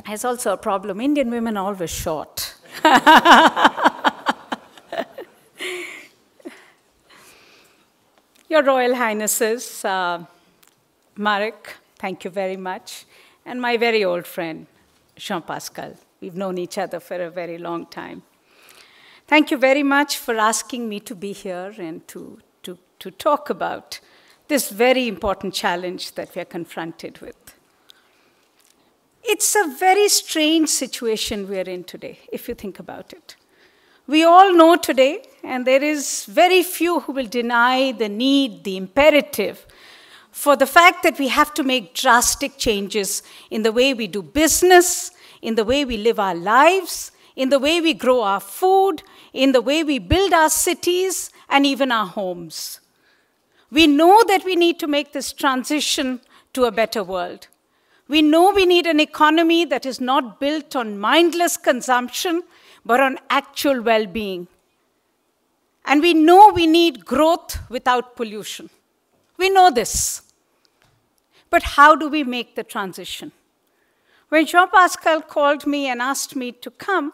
has also a problem. Indian women are always short. Your Royal Highnesses, Marek, thank you very much. And my very old friend, Jean-Pascal. We've known each other for a very long time. Thank you very much for asking me to be here and to talk about this very important challenge that we are confronted with. It's a very strange situation we are in today, if you think about it. We all know today, and there is very few who will deny the need, the imperative, for the fact that we have to make drastic changes in the way we do business, in the way we live our lives, in the way we grow our food, in the way we build our cities, and even our homes. We know that we need to make this transition to a better world. We know we need an economy that is not built on mindless consumption, but on actual well-being. And we know we need growth without pollution. We know this. But how do we make the transition? When Jean-Pascal called me and asked me to come,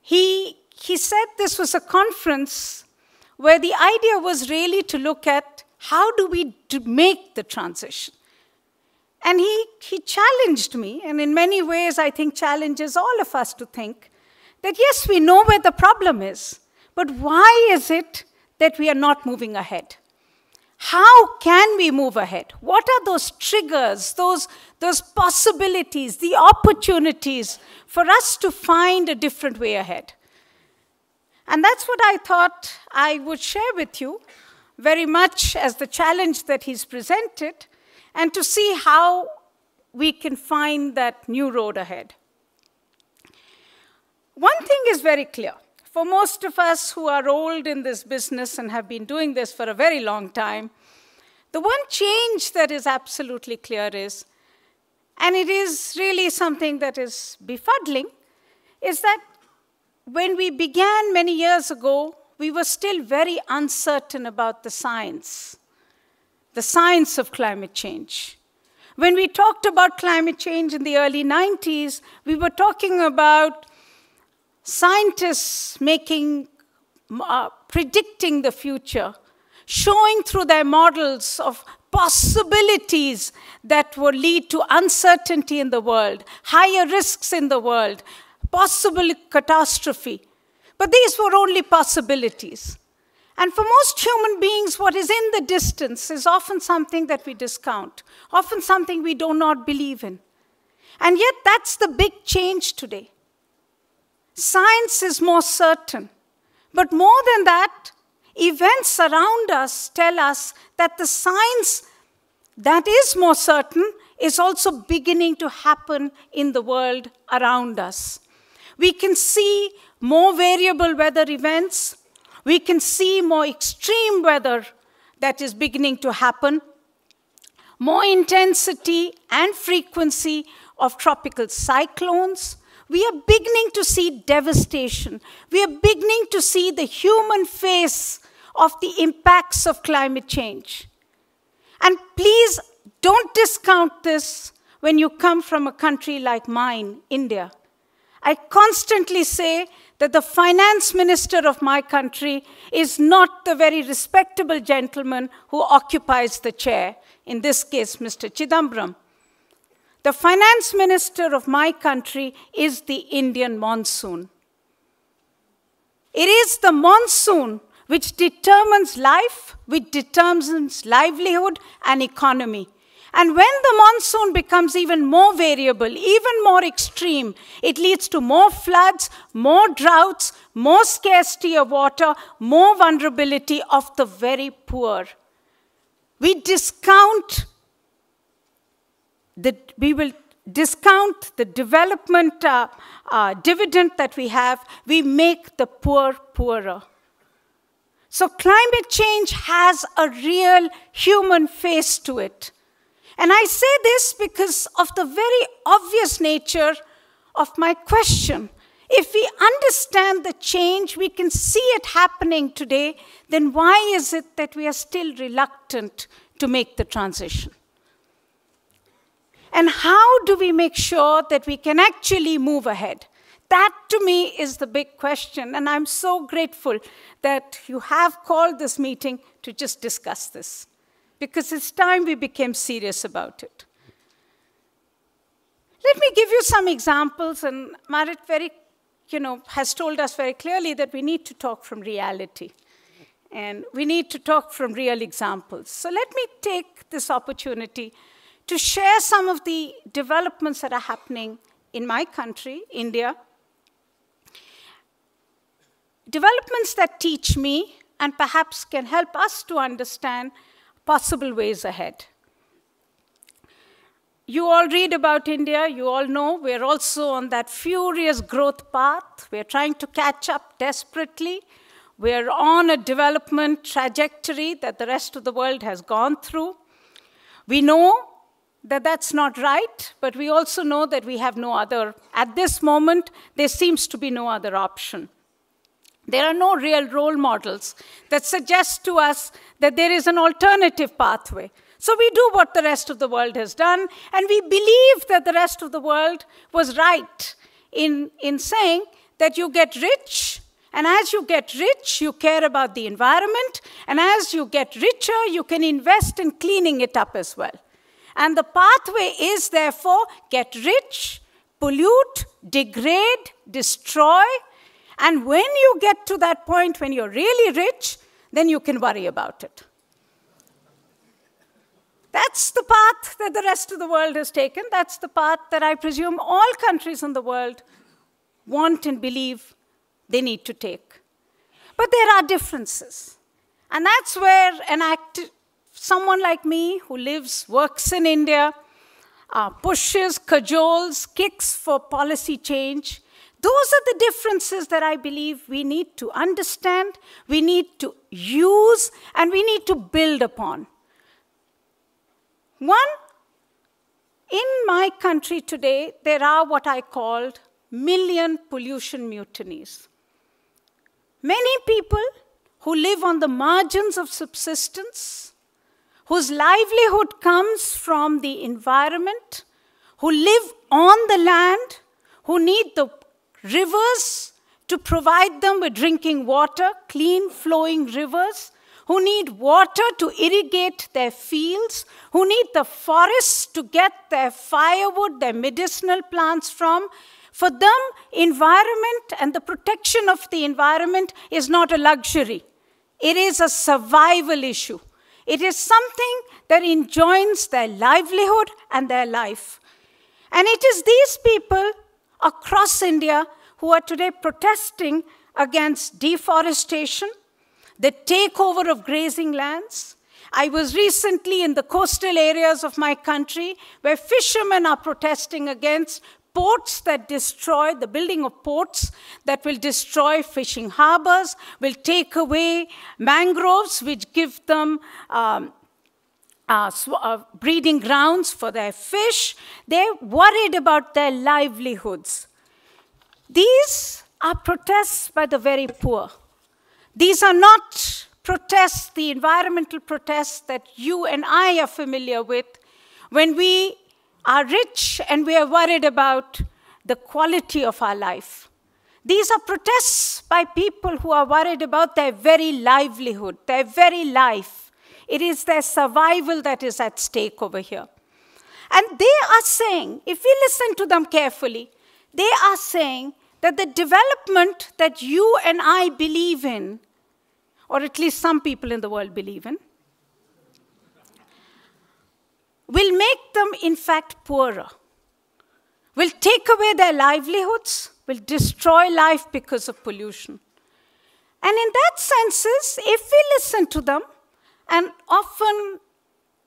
he said this was a conference where the idea was really to look at how do we make the transition. And he challenged me, and in many ways I think challenges all of us to think that yes, we know where the problem is, but why is it that we are not moving ahead? How can we move ahead? What are those triggers, those possibilities, the opportunities for us to find a different way ahead? And that's what I thought I would share with you, very much as the challenge that he's presented, and to see how we can find that new road ahead. One thing is very clear. For most of us who are old in this business and have been doing this for a very long time, the one change that is absolutely clear is, and it is really something that is befuddling, is that when we began many years ago, we were still very uncertain about the science of climate change. When we talked about climate change in the early 90s, we were talking about scientists predicting the future, showing through their models of possibilities that would lead to uncertainty in the world, higher risks in the world, possible catastrophe. But these were only possibilities. And for most human beings, what is in the distance is often something that we discount, often something we do not believe in. And yet that's the big change today. Science is more certain. But more than that, events around us tell us that the science that is more certain is also beginning to happen in the world around us. We can see more variable weather events. We can see more extreme weather that is beginning to happen, more intensity and frequency of tropical cyclones. We are beginning to see devastation. We are beginning to see the human face of the impacts of climate change. And please don't discount this when you come from a country like mine, India. I constantly say that the finance minister of my country is not the very respectable gentleman who occupies the chair, in this case, Mr. Chidambaram. The finance minister of my country is the Indian monsoon. It is the monsoon which determines life, which determines livelihood and economy. And when the monsoon becomes even more variable, even more extreme, it leads to more floods, more droughts, more scarcity of water, more vulnerability of the very poor. We will discount the development dividend that we have. We make the poor poorer. So climate change has a real human face to it. And I say this because of the very obvious nature of my question. If we understand the change, we can see it happening today, then why is it that we are still reluctant to make the transition? And how do we make sure that we can actually move ahead? That, to me, is the big question. And I'm so grateful that you have called this meeting to just discuss this, because it's time we became serious about it. Let me give you some examples. And Marit has told us very clearly that we need to talk from reality. And we need to talk from real examples. So let me take this opportunity to share some of the developments that are happening in my country, India. Developments that teach me and perhaps can help us to understand possible ways ahead. You all read about India. You all know we're also on that furious growth path. We're trying to catch up desperately. We're on a development trajectory that the rest of the world has gone through. We know that that's not right, but we also know that we have no other, at this moment, there seems to be no other option. There are no real role models that suggest to us that there is an alternative pathway. So we do what the rest of the world has done, and we believe that the rest of the world was right in saying that you get rich, and as you get rich, you care about the environment, and as you get richer, you can invest in cleaning it up as well. And the pathway is, therefore, get rich, pollute, degrade, destroy, and when you get to that point when you're really rich, then you can worry about it. That's the path that the rest of the world has taken. That's the path that I presume all countries in the world want and believe they need to take. But there are differences. And that's where someone like me who lives, works in India, pushes, cajoles, kicks for policy change. Those are the differences that I believe we need to understand, we need to use, and we need to build upon. One, in my country today, there are what I called million pollution mutinies. Many people who live on the margins of subsistence, whose livelihood comes from the environment, who live on the land, who need the rivers to provide them with drinking water, clean flowing rivers, who need water to irrigate their fields, who need the forests to get their firewood, their medicinal plants from. For them, environment and the protection of the environment is not a luxury. It is a survival issue. It is something that enjoins their livelihood and their life. And it is these people across India who are today protesting against deforestation, the takeover of grazing lands. I was recently in the coastal areas of my country where fishermen are protesting against ports that destroy, the building of ports that will destroy fishing harbors, will take away mangroves which give them breeding grounds for their fish. They're worried about their livelihoods. These are protests by the very poor. These are not protests, the environmental protests that you and I are familiar with when we are rich and we are worried about the quality of our life. These are protests by people who are worried about their very livelihood, their very life. It is their survival that is at stake over here. And they are saying, if we listen to them carefully, they are saying that the development that you and I believe in, or at least some people in the world believe in, will make them, in fact, poorer, will take away their livelihoods, will destroy life because of pollution. And in that sense, if we listen to them, and often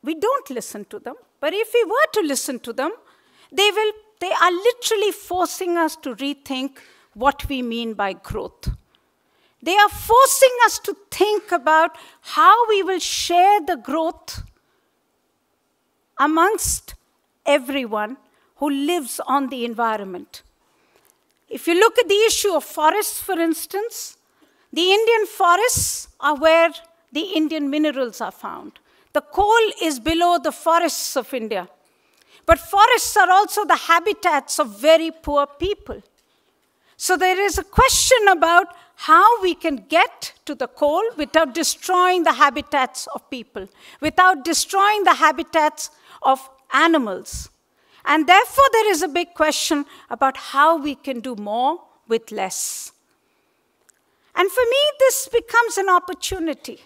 we don't listen to them, but if we were to listen to them, they are literally forcing us to rethink what we mean by growth. They are forcing us to think about how we will share the growth amongst everyone who lives on the environment. If you look at the issue of forests, for instance, the Indian forests are where the Indian minerals are found. The coal is below the forests of India. But forests are also the habitats of very poor people. So there is a question about how we can get to the coal without destroying the habitats of people, without destroying the habitats of animals. And therefore, there is a big question about how we can do more with less. And for me, this becomes an opportunity.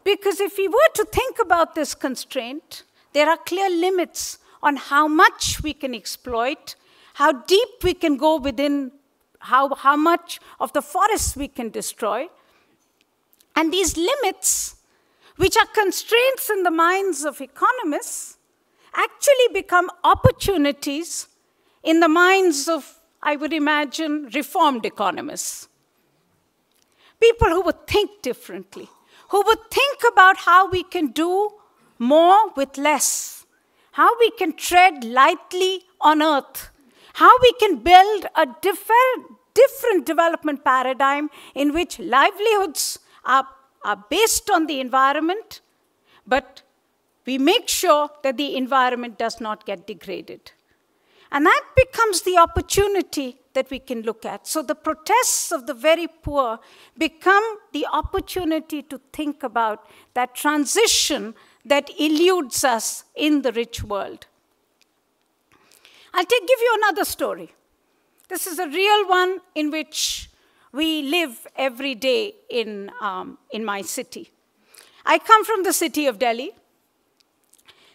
Because if we were to think about this constraint, there are clear limits on how much we can exploit, how deep we can go within, how much of the forests we can destroy. And these limits, which are constraints in the minds of economists, actually become opportunities in the minds of, I would imagine, reformed economists. People who would think differently, who would think about how we can do more with less, how we can tread lightly on earth, how we can build a different development paradigm in which livelihoods are based on the environment, but we make sure that the environment does not get degraded. And that becomes the opportunity that we can look at. So the protests of the very poor become the opportunity to think about that transition that eludes us in the rich world. I'll give you another story. This is a real one in which we live every day in my city. I come from the city of Delhi.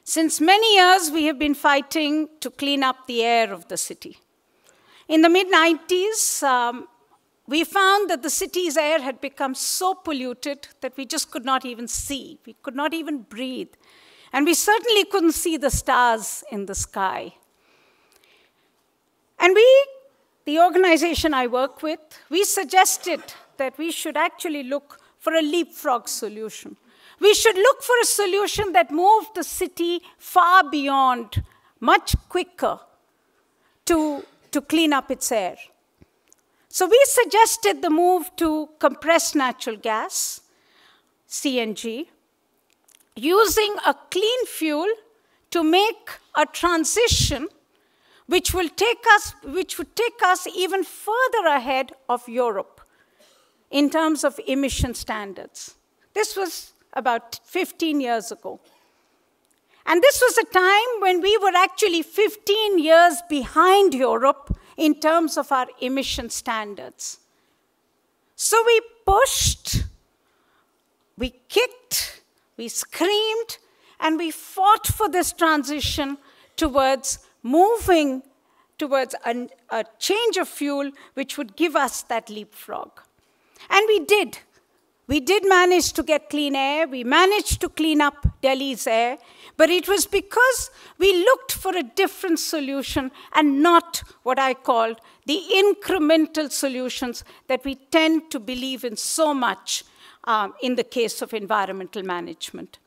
Since many years, we have been fighting to clean up the air of the city. In the mid-90s, we found that the city's air had become so polluted that we just could not even see. We could not even breathe. And we certainly couldn't see the stars in the sky. And the organization I work with, we suggested that we should actually look for a leapfrog solution. We should look for a solution that moved the city far beyond, much quicker, to clean up its air. So we suggested the move to compressed natural gas, CNG, using a clean fuel to make a transition which would take us even further ahead of Europe in terms of emission standards. This was about 15 years ago. And this was a time when we were actually 15 years behind Europe in terms of our emission standards. So we pushed, we kicked, we screamed, and we fought for this transition towards moving towards a change of fuel which would give us that leapfrog. And we did. We did manage to get clean air. We managed to clean up Delhi's air. But it was because we looked for a different solution and not what I called the incremental solutions that we tend to believe in so much in the case of environmental management.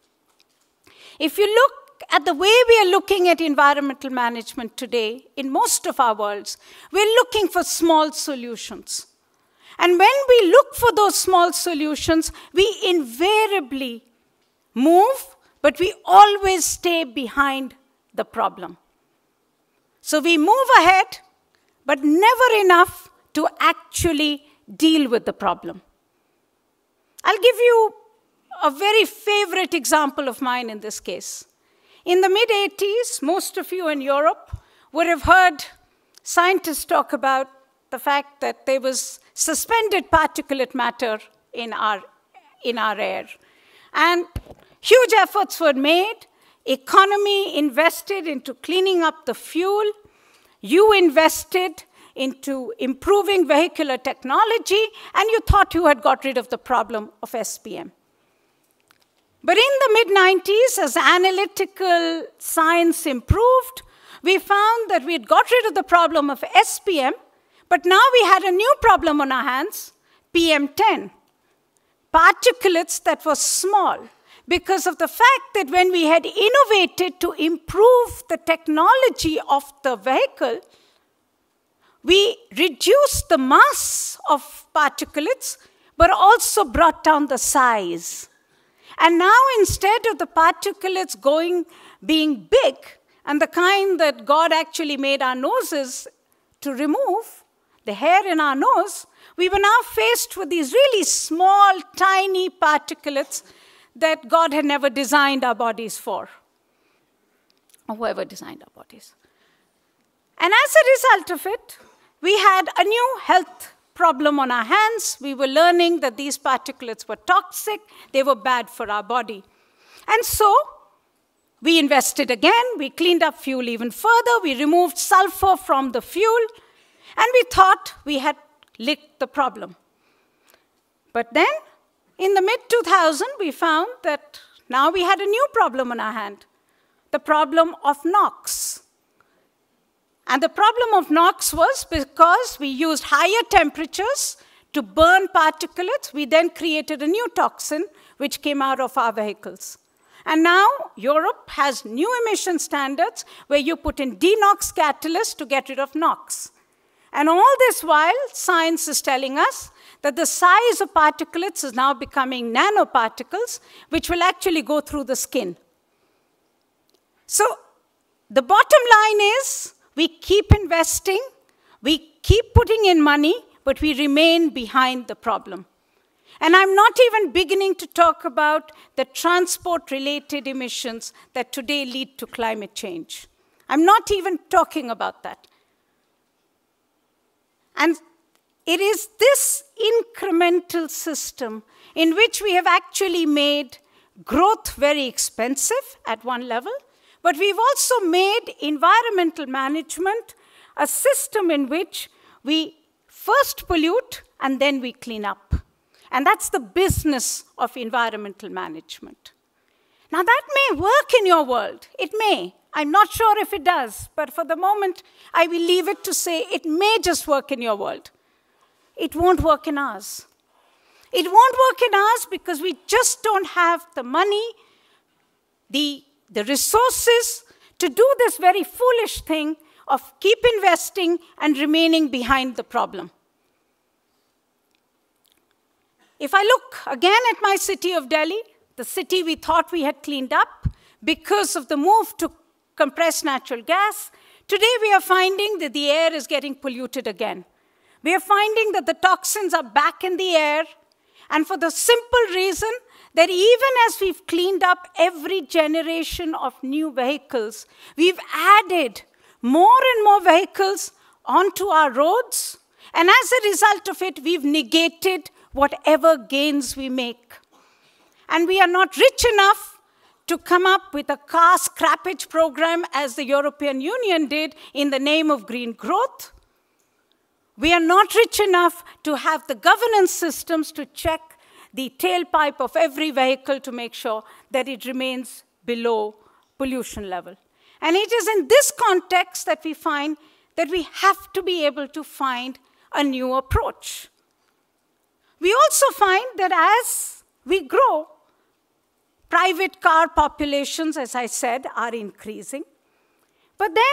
If you look at the way we are looking at environmental management today, in most of our worlds, we're looking for small solutions. And when we look for those small solutions, we invariably move, but we always stay behind the problem. So we move ahead, but never enough to actually deal with the problem. I'll give you a very favorite example of mine in this case. In the mid-80s, most of you in Europe would have heard scientists talk about the fact that there was suspended particulate matter in our air. And huge efforts were made. Economy invested into cleaning up the fuel. You invested into improving vehicular technology, and you thought you had got rid of the problem of SPM. But in the mid-90s, as analytical science improved, we found that we had got rid of the problem of SPM, but now we had a new problem on our hands, PM10. Particulates that were small because of the fact that when we had innovated to improve the technology of the vehicle, we reduced the mass of particulates, but also brought down the size. And now instead of the particulates being big and the kind that God actually made our noses to remove, the hair in our nose, we were now faced with these really small, tiny particulates that God had never designed our bodies for, or whoever designed our bodies. And as a result of it, we had a new health problem on our hands. We were learning that these particulates were toxic, they were bad for our body. And so, we invested again, we cleaned up fuel even further, we removed sulfur from the fuel, and we thought we had licked the problem. But then, in the mid-2000s, we found that now we had a new problem on our hand, the problem of NOx. And the problem of NOx was because we used higher temperatures to burn particulates, we then created a new toxin which came out of our vehicles. And now Europe has new emission standards where you put in DeNOx catalyst to get rid of NOx. And all this while, science is telling us that the size of particulates is now becoming nanoparticles, which will actually go through the skin. So the bottom line is, we keep investing, we keep putting in money, but we remain behind the problem. And I'm not even beginning to talk about the transport-related emissions that today lead to climate change. I'm not even talking about that. And it is this incremental system in which we have actually made growth very expensive at one level, but we've also made environmental management a system in which we first pollute and then we clean up. And that's the business of environmental management. Now that may work in your world. It may. I'm not sure if it does, but for the moment, I will leave it to say it may just work in your world. It won't work in ours. It won't work in ours because we just don't have the money, the resources to do this very foolish thing of keep investing and remaining behind the problem. If I look again at my city of Delhi, the city we thought we had cleaned up because of the move to compressed natural gas, today we are finding that the air is getting polluted again. We are finding that the toxins are back in the air, and for the simple reason that even as we've cleaned up every generation of new vehicles, we've added more and more vehicles onto our roads, and as a result of it, we've negated whatever gains we make. And we are not rich enough to come up with a car scrappage program as the European Union did in the name of green growth. We are not rich enough to have the governance systems to check the tailpipe of every vehicle to make sure that it remains below pollution level. And it is in this context that we find that we have to be able to find a new approach. We also find that as we grow, private car populations, as I said, are increasing. But then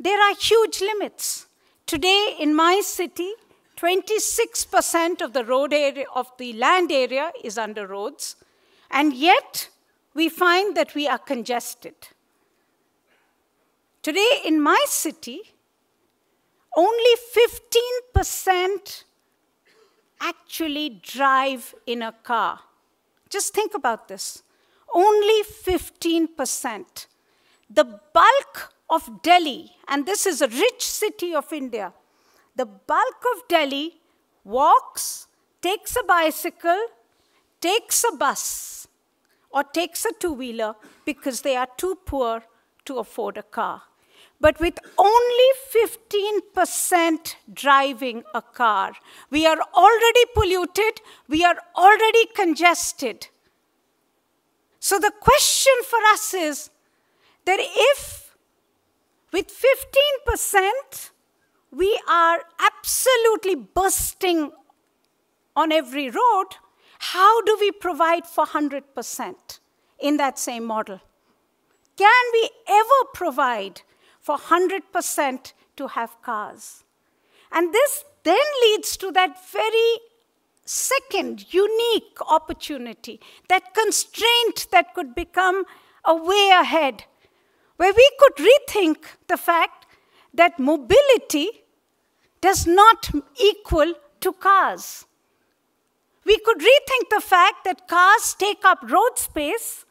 there are huge limits. Today in my city, 26% of the road area, of the land area is under roads, and yet we find that we are congested. Today in my city, only 15% actually drive in a car. Just think about this. Only 15%. The bulk of Delhi, and this is a rich city of India, the bulk of Delhi walks, takes a bicycle, takes a bus, or takes a two-wheeler because they are too poor to afford a car. But with only 15% driving a car, we are already polluted, we are already congested. So the question for us is that if with 15% we are absolutely bursting on every road, how do we provide for 100% in that same model? Can we ever provide for 100% to have cars? And this then leads to that very second, unique opportunity, that constraint that could become a way ahead, where we could rethink the fact that mobility does not equal to cars. We could rethink the fact that cars take up road space,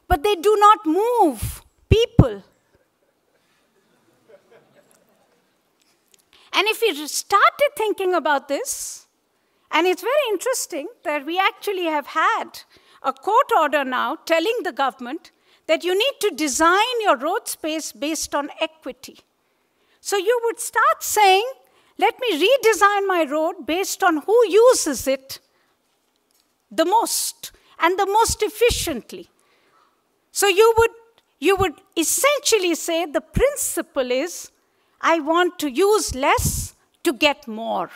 but they do not move people. And if we started thinking about this, and it's very interesting that we actually have had a court order now telling the government that you need to design your road space based on equity. So you would start saying, let me redesign my road based on who uses it the most and the most efficiently. So you would essentially say the principle is, I want to use less to get more.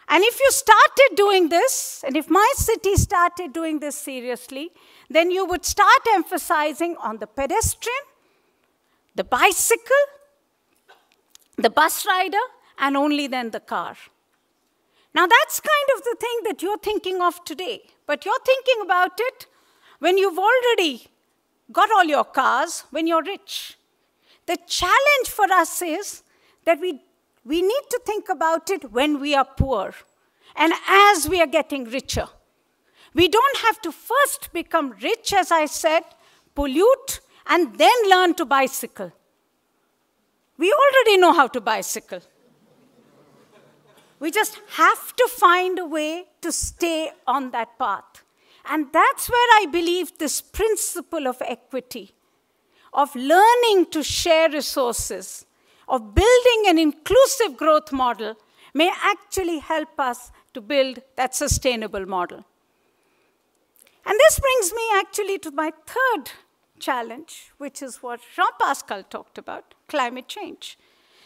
And if you started doing this, and if my city started doing this seriously, then you would start emphasizing on the pedestrian, the bicycle, the bus rider, and only then the car. Now that's kind of the thing that you're thinking of today. But you're thinking about it when you've already got all your cars, when you're rich. The challenge for us is that we need to think about it when we are poor and as we are getting richer. We don't have to first become rich, as I said, pollute, and then learn to bicycle. We already know how to bicycle. We just have to find a way to stay on that path. And that's where I believe this principle of equity, of learning to share resources, of building an inclusive growth model may actually help us to build that sustainable model. And this brings me actually to my third challenge, which is what Jean-Pascal talked about, climate change.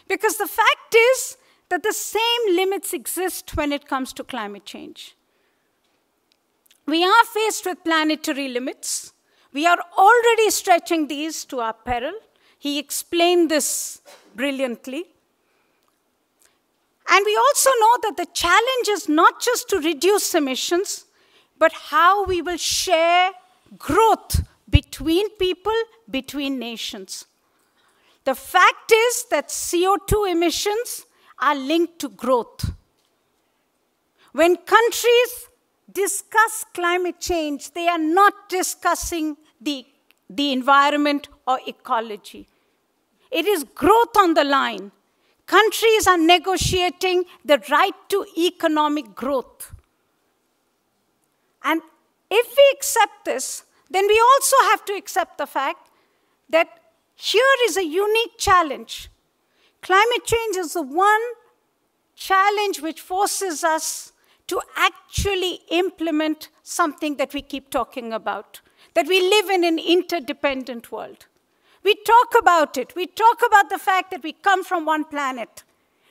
Because the fact is that the same limits exist when it comes to climate change. We are faced with planetary limits. We are already stretching these to our peril. He explained this brilliantly. And we also know that the challenge is not just to reduce emissions, but how we will share growth between people, between nations. The fact is that CO2 emissions are linked to growth. When countries discuss climate change, they are not discussing the environment or ecology. It is growth on the line. Countries are negotiating the right to economic growth. And if we accept this, then we also have to accept the fact that here is a unique challenge. Climate change is the one challenge which forces us to actually implement something that we keep talking about, that we live in an interdependent world. We talk about it. We talk about the fact that we come from one planet,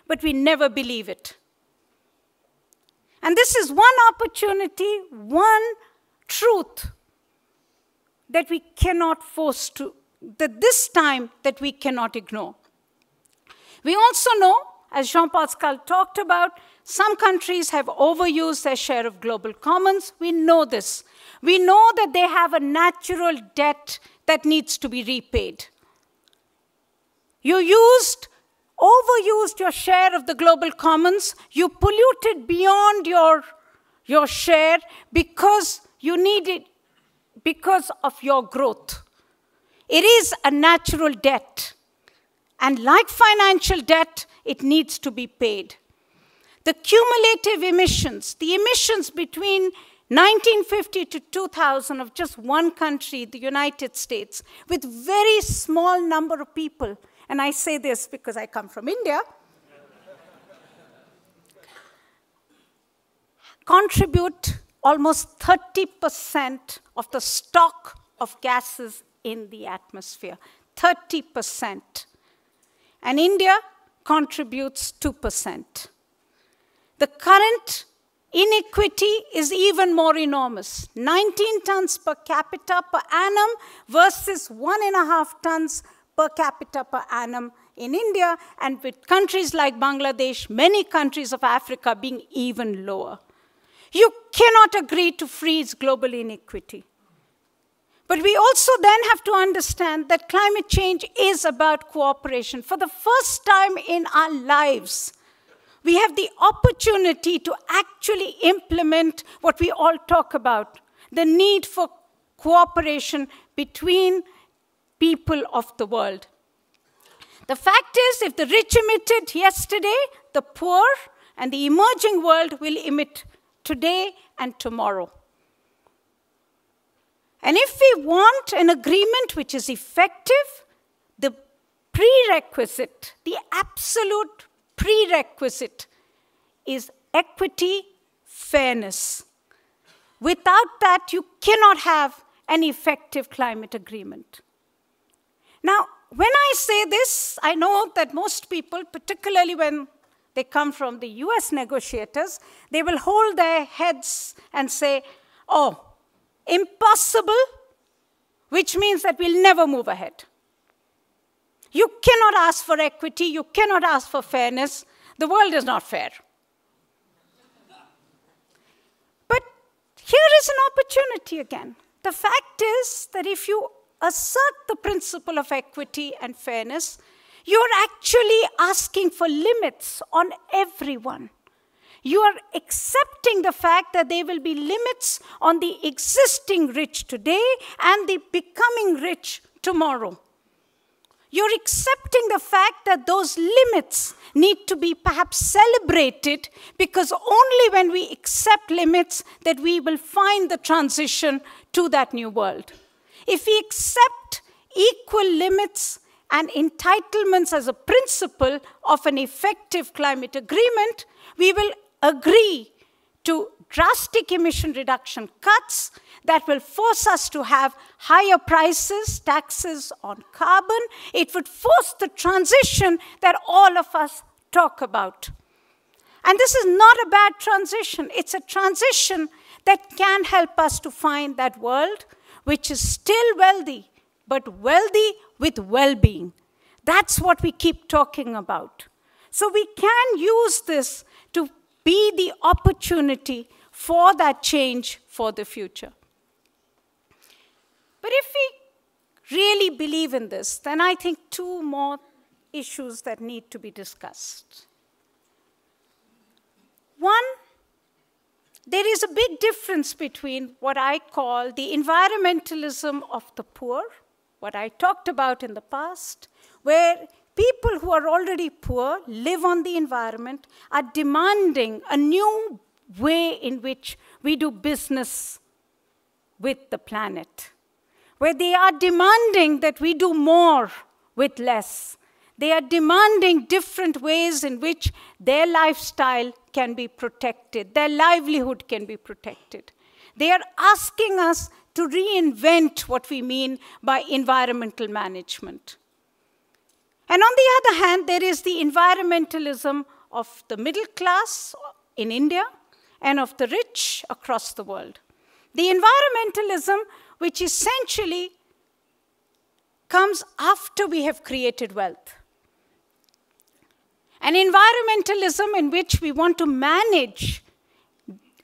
but we never believe it. And this is one opportunity, one truth that we cannot force to, that this time that we cannot ignore. We also know, as Jean-Pascal talked about, some countries have overused their share of global commons. We know this. We know that they have a natural debt that needs to be repaid. You overused your share of the global commons. You polluted beyond your share because you needed, because of your growth. It is a natural debt. And like financial debt, it needs to be paid. The cumulative emissions, the emissions between 1950 to 2000 of just one country, the United States, with very small number of people, and I say this because I come from India, contribute almost 30% of the stock of gases in the atmosphere. 30%. And India contributes 2%. The current inequity is even more enormous. 19 tons per capita per annum versus 1.5 tons per capita per annum in India, and with countries like Bangladesh, many countries of Africa being even lower. You cannot agree to freeze global inequity. But we also then have to understand that climate change is about cooperation. For the first time in our lives, we have the opportunity to actually implement what we all talk about, the need for cooperation between people of the world. The fact is, if the rich emitted yesterday, the poor and the emerging world will emit today and tomorrow. And if we want an agreement which is effective, the prerequisite, the absolute prerequisite is equity, fairness. Without that, you cannot have an effective climate agreement. Now, when I say this, I know that most people, particularly when they come from the US negotiators, they will hold their heads and say, oh, impossible, which means that we'll never move ahead. You cannot ask for equity, you cannot ask for fairness. The world is not fair. But here is an opportunity again. The fact is that if you assert the principle of equity and fairness, you're actually asking for limits on everyone. You are accepting the fact that there will be limits on the existing rich today and the becoming rich tomorrow. You're accepting the fact that those limits need to be perhaps celebrated, because only when we accept limits that we will find the transition to that new world. If we accept equal limits and entitlements as a principle of an effective climate agreement, we will agree to drastic emission reduction cuts that will force us to have higher prices, taxes on carbon. It would force the transition that all of us talk about. And this is not a bad transition. It's a transition that can help us to find that world which is still wealthy, but wealthy with well-being. That's what we keep talking about. So we can use this to be the opportunity for that change for the future. But if we really believe in this, then I think two more issues that need to be discussed. One, there is a big difference between what I call the environmentalism of the poor, what I talked about in the past, where people who are already poor, live on the environment, are demanding a new way in which we do business with the planet, where they are demanding that we do more with less. They are demanding different ways in which their lifestyle can be protected, their livelihood can be protected. They are asking us to reinvent what we mean by environmental management. And on the other hand, there is the environmentalism of the middle class in India and of the rich across the world. The environmentalism which essentially comes after we have created wealth. An environmentalism in which we want to manage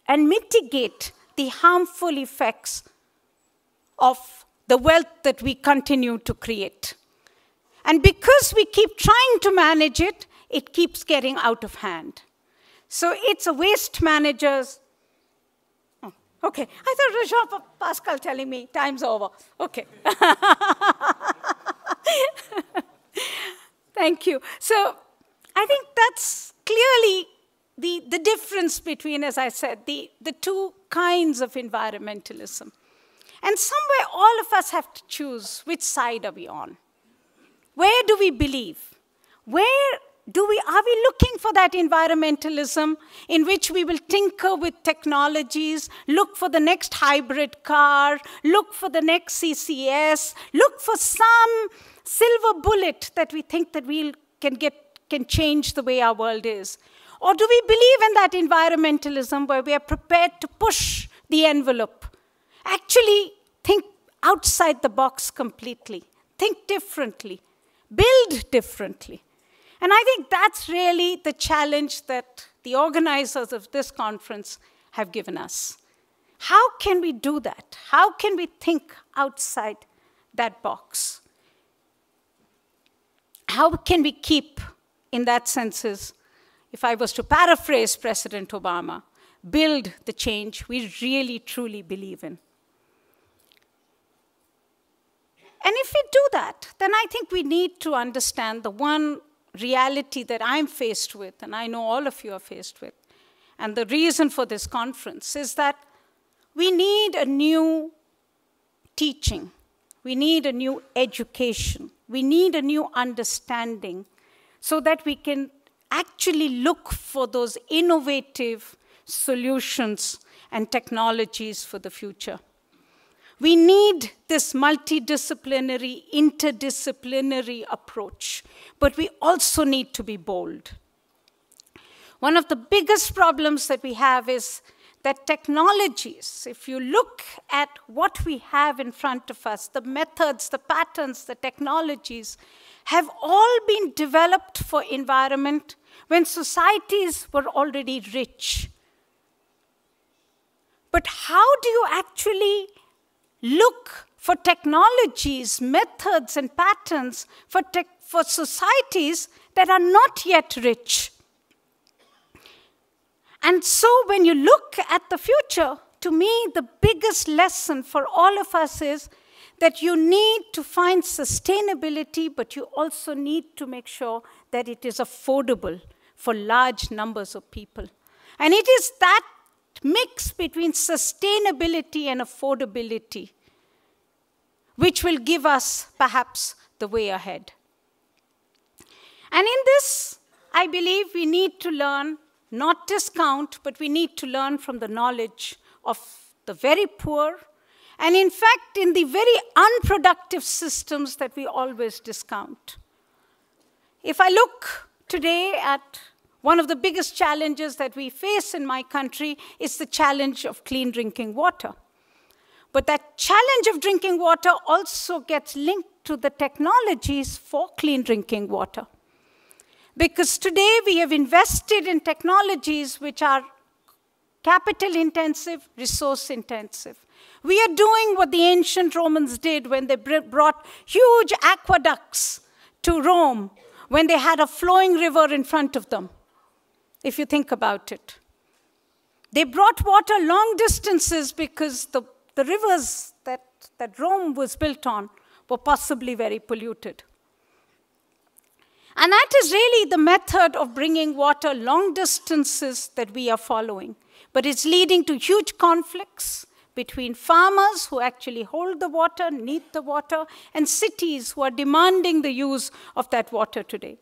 and mitigate the harmful effects of the wealth that we continue to create. And because we keep trying to manage it, it keeps getting out of hand. So it's a waste manager's. Oh, okay, I thought it was Jean-Pascal telling me time's over. Okay. Thank you. So I think that's clearly the difference between, as I said, the two kinds of environmentalism. And somewhere all of us have to choose which side are we on. Where do we believe? Are we looking for that environmentalism in which we will tinker with technologies, look for the next hybrid car, look for the next CCS, look for some silver bullet that we think that we can change the way our world is? Or do we believe in that environmentalism where we are prepared to push the envelope? Actually, think outside the box completely. Think differently. Build differently. And I think that's really the challenge that the organizers of this conference have given us. How can we do that? How can we think outside that box? How can we keep, in that sense, if I was to paraphrase President Obama, build the change we really, truly believe in? And if we do that, then I think we need to understand the one reality that I'm faced with, and I know all of you are faced with, and the reason for this conference is that we need a new teaching. We need a new education. We need a new understanding so that we can actually look for those innovative solutions and technologies for the future. We need this multidisciplinary, interdisciplinary approach, but we also need to be bold. One of the biggest problems that we have is that technologies, if you look at what we have in front of us, the methods, the patterns, the technologies, have all been developed for environment when societies were already rich. But how do you actually look for technologies, methods, and patterns for societies that are not yet rich? And so when you look at the future, to me, the biggest lesson for all of us is that you need to find sustainability, but you also need to make sure that it is affordable for large numbers of people. And it is that mix between sustainability and affordability which will give us, perhaps, the way ahead. And in this, I believe we need to learn, not discount, but we need to learn from the knowledge of the very poor, and in fact, in the very unproductive systems that we always discount. If I look today at one of the biggest challenges that we face in my country is the challenge of clean drinking water. But that challenge of drinking water also gets linked to the technologies for clean drinking water. Because today we have invested in technologies which are capital intensive, resource intensive. We are doing what the ancient Romans did when they brought huge aqueducts to Rome, when they had a flowing river in front of them, if you think about it. They brought water long distances because the rivers that Rome was built on were possibly very polluted. And that is really the method of bringing water long distances that we are following. But it's leading to huge conflicts between farmers who actually hold the water, need the water, and cities who are demanding the use of that water today.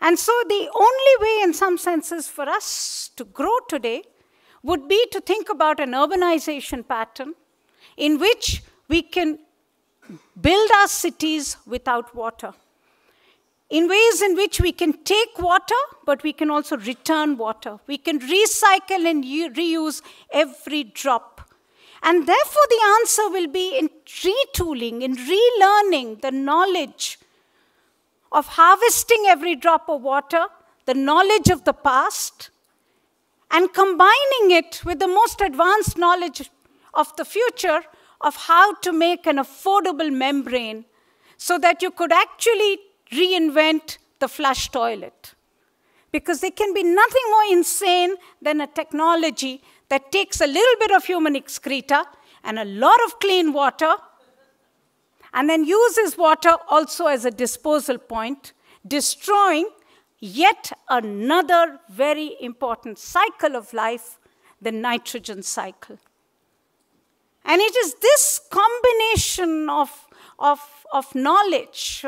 And so the only way, in some senses, for us to grow today would be to think about an urbanization pattern in which we can build our cities without water, in ways in which we can take water, but we can also return water. We can recycle and reuse every drop. And therefore, the answer will be in retooling, in relearning the knowledge of harvesting every drop of water, the knowledge of the past, and combining it with the most advanced knowledge of the future of how to make an affordable membrane so that you could actually reinvent the flush toilet. Because there can be nothing more insane than a technology that takes a little bit of human excreta and a lot of clean water and then uses water also as a disposal point, destroying yet another very important cycle of life, the nitrogen cycle. And it is this combination of knowledge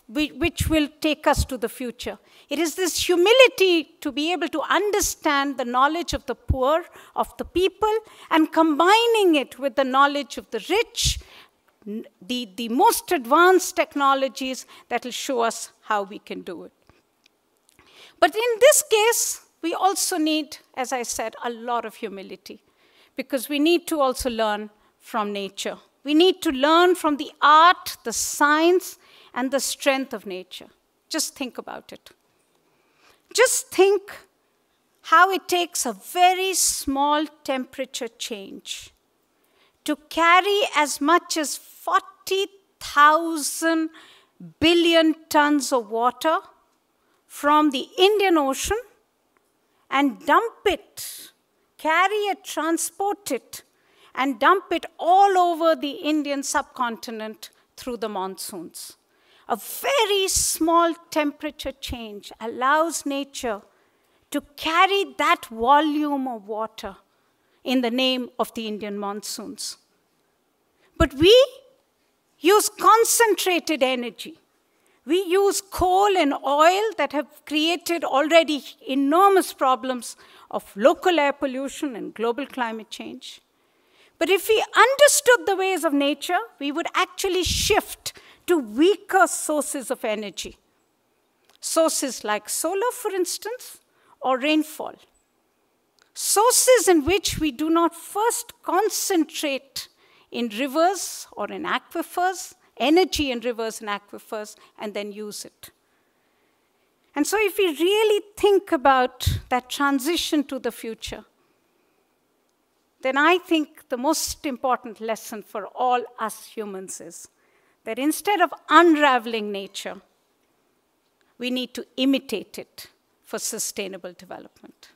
which will take us to the future. It is this humility to be able to understand the knowledge of the poor, of the people, and combining it with the knowledge of the rich, the most advanced technologies that will show us how we can do it. But in this case, we also need, as I said, a lot of humility, because we need to also learn from nature. We need to learn from the art, the science, and the strength of nature. Just think about it. Just think how it takes a very small temperature change to carry as much as 40,000 billion tons of water from the Indian Ocean and dump it, carry it, transport it, and dump it all over the Indian subcontinent through the monsoons. A very small temperature change allows nature to carry that volume of water in the name of the Indian monsoons. But we use concentrated energy. We use coal and oil that have created already enormous problems of local air pollution and global climate change. But if we understood the ways of nature, we would actually shift to weaker sources of energy. Sources like solar, for instance, or rainfall. Sources in which we do not first concentrate in rivers or in aquifers, energy in rivers and aquifers, and then use it. And so if we really think about that transition to the future, then I think the most important lesson for all us humans is that instead of unraveling nature, we need to imitate it for sustainable development.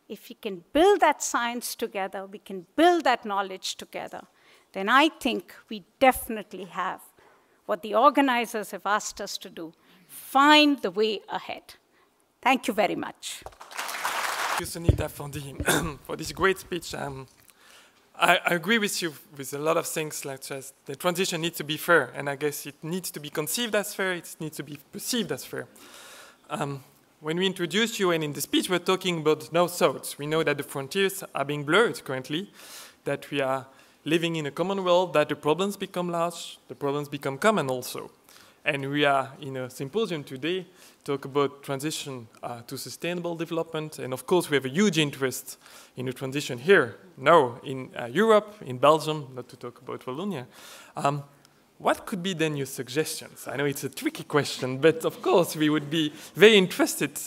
If we can build that science together, we can build that knowledge together, then I think we definitely have what the organizers have asked us to do, find the way ahead. Thank you very much. Thank you, Sunita, for this great speech. I agree with you with a lot of things, like just the transition needs to be fair, and I guess it needs to be conceived as fair, it needs to be perceived as fair. When we introduced you and in the speech, we're talking about north-south. We know that the frontiers are being blurred currently, that we are living in a common world, that the problems become large, the problems become common also. And we are in a symposium today, talk about transition to sustainable development. And of course, we have a huge interest in the transition here, now in Europe, in Belgium, not to talk about Wallonia. What could be then your suggestions? I know it's a tricky question, but of course, we would be very interested.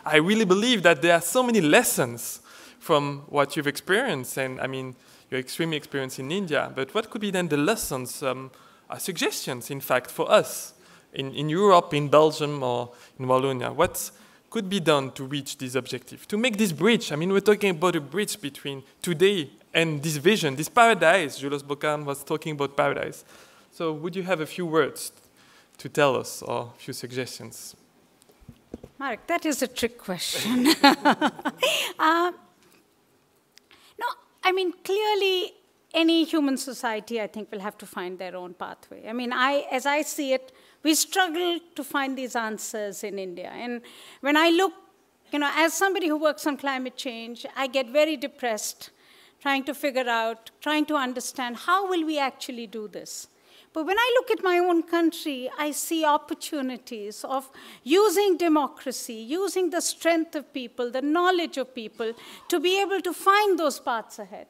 I really believe that there are so many lessons from what you've experienced. And I mean, you're extremely experienced in India, but what could be then the lessons, suggestions, in fact, for us in Europe, in Belgium, or in Wallonia? What could be done to reach this objective, to make this bridge? I mean, we're talking about a bridge between today and this vision, this paradise. Jules Bocan was talking about paradise. So would you have a few words to tell us, or a few suggestions? Marek, that is a trick question. No, I mean, clearly, any human society, I think, will have to find their own pathway. I mean, as I see it, we struggle to find these answers in India. And when I look, as somebody who works on climate change, I get very depressed trying to figure out, trying to understand, how will we actually do this? But when I look at my own country, I see opportunities of using democracy, using the strength of people, the knowledge of people, to be able to find those paths ahead.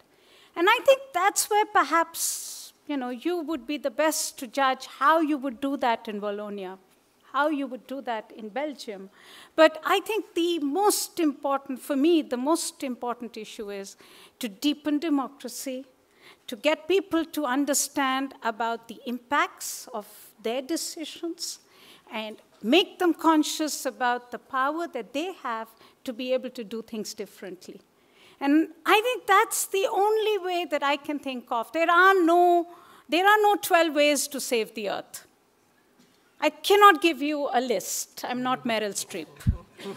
And I think that's where perhaps, you would be the best to judge how you would do that in Wallonia, how you would do that in Belgium. But I think the most important, for me, the most important issue is to deepen democracy, to get people to understand about the impacts of their decisions and make them conscious about the power that they have to be able to do things differently. And I think that's the only way that I can think of. There are no 12 ways to save the earth. I cannot give you a list. I'm not Meryl Streep.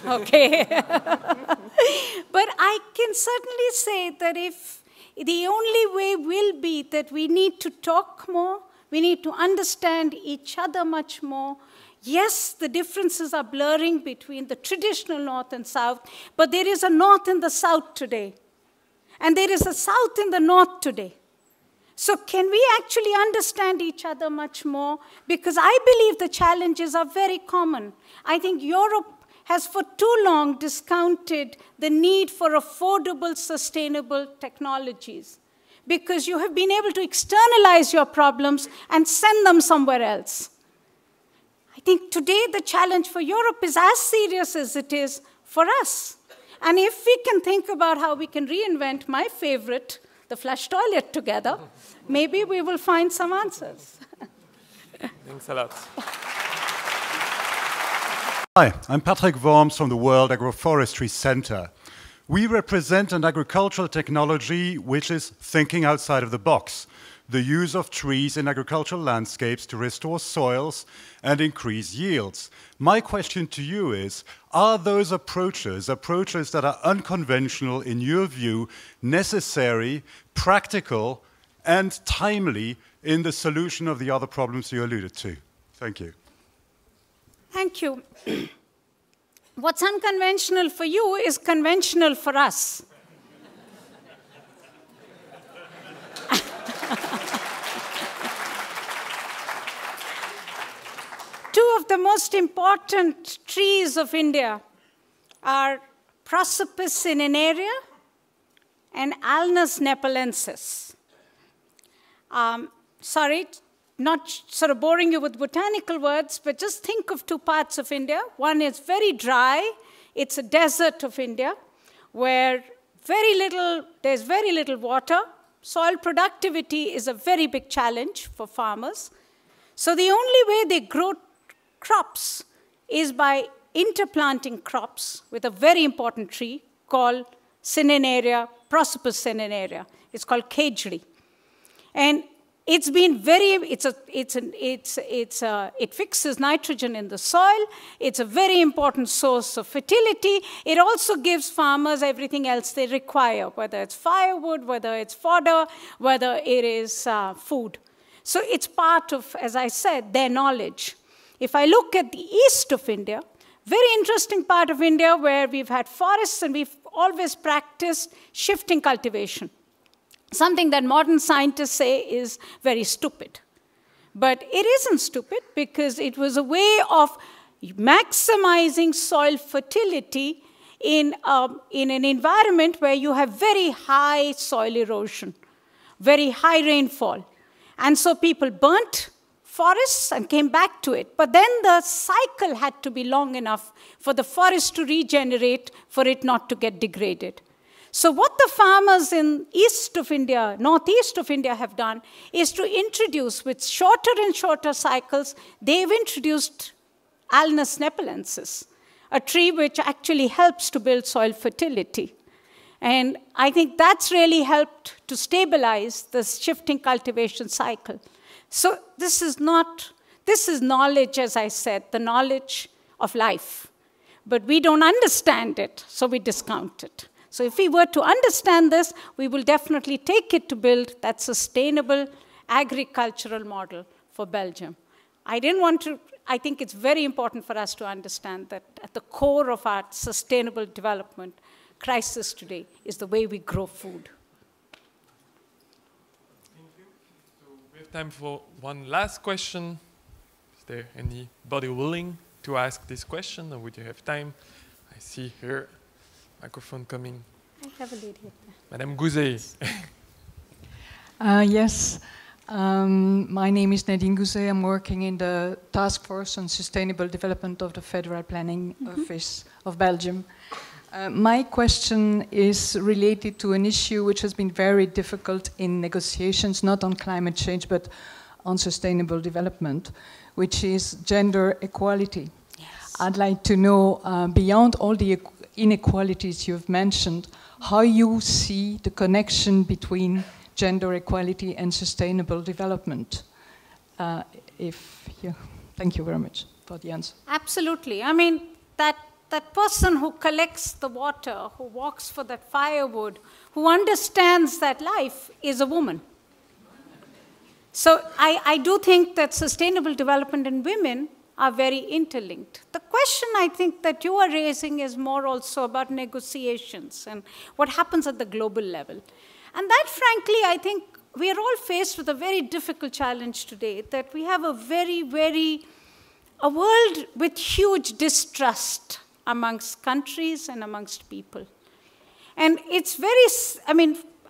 Okay? But I can certainly say that if the only way will be that we need to talk more, we need to understand each other much more. Yes, the differences are blurring between the traditional North and South, but there is a North and the South today. And there is a South in the North today. So can we actually understand each other much more? Because I believe the challenges are very common. I think Europe has for too long discounted the need for affordable, sustainable technologies, because you have been able to externalize your problems and send them somewhere else. I think today the challenge for Europe is as serious as it is for us. And if we can think about how we can reinvent my favorite, the flush toilet, together, maybe we will find some answers. Thanks a lot. Hi, I'm Patrick Worms from the World Agroforestry Center. We represent an agricultural technology which is thinking outside of the box, the use of trees in agricultural landscapes to restore soils and increase yields. My question to you is, are those approaches that are unconventional in your view, necessary, practical, and timely in the solution of the other problems you alluded to? Thank you. Thank you. What's unconventional for you is conventional for us. Two of the most important trees of India are Prosopis cinenaria and Alnus nepalensis. Sorry, not sort of boring you with botanical words, but just think of two parts of India. One is very dry. It's a desert of India where there's very little water. Soil productivity is a very big challenge for farmers. So the only way they grow crops is by interplanting crops with a very important tree called Cinenaria, Prosopis cinenaria. It's called Kejri. And it's been it fixes nitrogen in the soil. It's a very important source of fertility. It also gives farmers everything else they require, whether it's firewood, whether it's fodder, whether it is food. So it's part of, as I said, their knowledge. If I look at the east of India, very interesting part of India where we've had forests and we've always practiced shifting cultivation. Something that modern scientists say is very stupid. But it isn't stupid because it was a way of maximizing soil fertility in an environment where you have very high soil erosion, very high rainfall. And so people burnt forests and came back to it. But then the cycle had to be long enough for the forest to regenerate, for it not to get degraded. So what the farmers in east of India, northeast of India have done is to introduce, with shorter and shorter cycles, they've introduced Alnus nepalensis, a tree which actually helps to build soil fertility. And I think that's really helped to stabilize the shifting cultivation cycle. So this is knowledge, as I said, the knowledge of life. But we don't understand it, so we discount it. So if we were to understand this, we will definitely take it to build that sustainable agricultural model for Belgium. I think it's very important for us to understand that at the core of our sustainable development crisis today is the way we grow food. Thank you. So we have time for one last question. Is there anybody willing to ask this question, or would you have time? I see here. Microphone coming. I have a lady up there. Madame Gouzet. Yes. My name is Nadine Gouzet. I'm working in the Task Force on Sustainable Development of the Federal Planning Office of Belgium. My question is related to an issue which has been very difficult in negotiations, not on climate change, but on sustainable development, which is gender equality. Yes. I'd like to know, beyond all the inequalities you've mentioned, how you see the connection between gender equality and sustainable development. Thank you very much for the answer. Absolutely. I mean, that person who collects the water, who walks for that firewood, who understands that life is a woman. So I do think that sustainable development and women are very interlinked. The question I think that you are raising is more also about negotiations and what happens at the global level. And that, frankly, I think we are all faced with a very difficult challenge today, that we have a world with huge distrust amongst countries and amongst people. And it's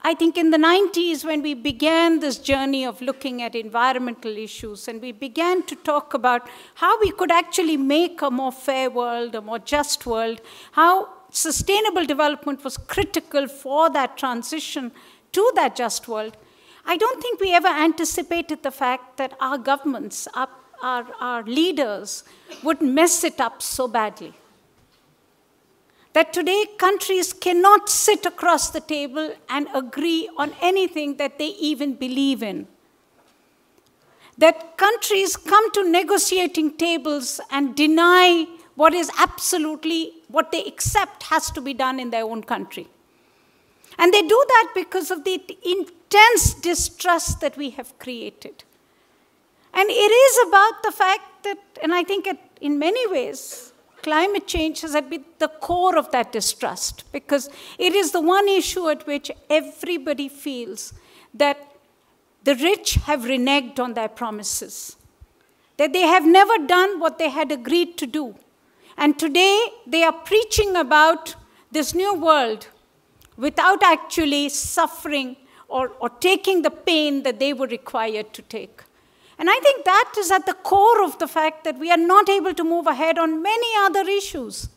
I think in the 90s when we began this journey of looking at environmental issues and we began to talk about how we could actually make a more fair world, a more just world, how sustainable development was critical for that transition to that just world, I don't think we ever anticipated the fact that our governments, our leaders, would mess it up so badly. That today countries cannot sit across the table and agree on anything that they even believe in. That countries come to negotiating tables and deny what is absolutely what they accept has to be done in their own country. And they do that because of the intense distrust that we have created. And it is about the fact that, and I think in many ways, climate change has been the core of that distrust, because it is the one issue at which everybody feels that the rich have reneged on their promises, that they have never done what they had agreed to do. And today they are preaching about this new world without actually suffering or taking the pain that they were required to take. And I think that is at the core of the fact that we are not able to move ahead on many other issues.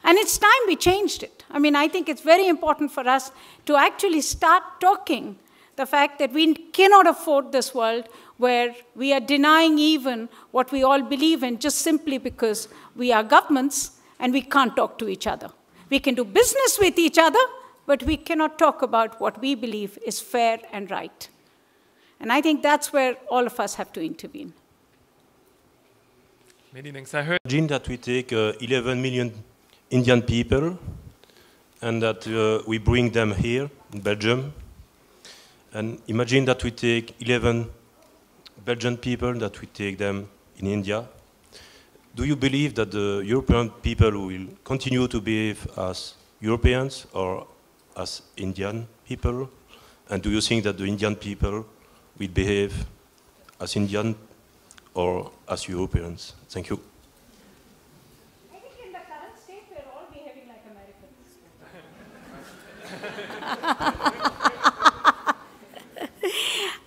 And it's time we changed it. I mean, I think it's very important for us to actually start talking the fact that we cannot afford this world where we are denying even what we all believe in just simply because we are governments and we can't talk to each other. We can do business with each other, but we cannot talk about what we believe is fair and right. And I think that's where all of us have to intervene. Many thanks. I heard. Imagine that we take 11 million Indian people and that we bring them here in Belgium. And imagine that we take 11 Belgian people, that we take them in India. Do you believe that the European people will continue to behave as Europeans or as Indian people? And do you think that the Indian people will behave as Indian or as Europeans? Thank you. I think in the current state we're all behaving like Americans.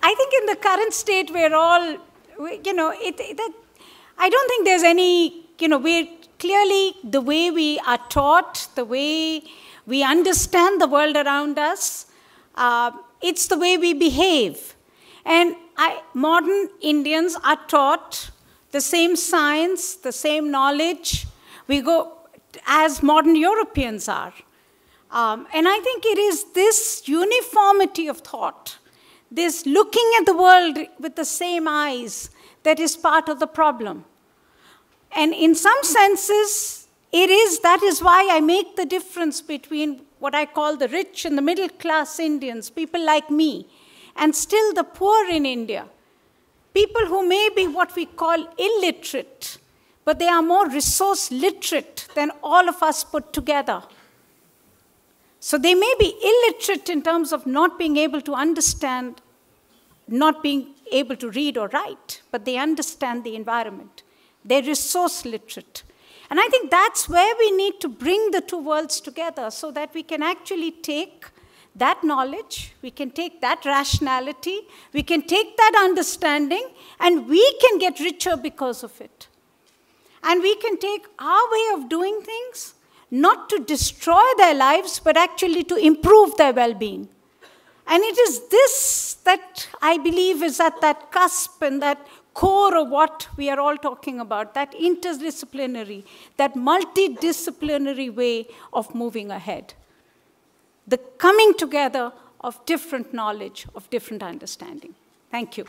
I think in the current state we're all, I don't think there's any, we're clearly the way we are taught, the way we understand the world around us, it's the way we behave. And modern Indians are taught the same science, the same knowledge, we go as modern Europeans are. And I think it is this uniformity of thought, this looking at the world with the same eyes, that is part of the problem. And in some senses, that is why I make the difference between what I call the rich and the middle class Indians, people like me, and still the poor in India. People who may be what we call illiterate, but they are more resource literate than all of us put together. So they may be illiterate in terms of not being able to understand, not being able to read or write, but they understand the environment. They're resource literate. And I think that's where we need to bring the two worlds together so that we can actually take that knowledge, we can take that rationality, we can take that understanding, and we can get richer because of it. And we can take our way of doing things, not to destroy their lives, but actually to improve their well-being. And it is this that I believe is at that cusp and that core of what we are all talking about, that interdisciplinary, that multidisciplinary way of moving ahead. The coming together of different knowledge, of different understanding. Thank you.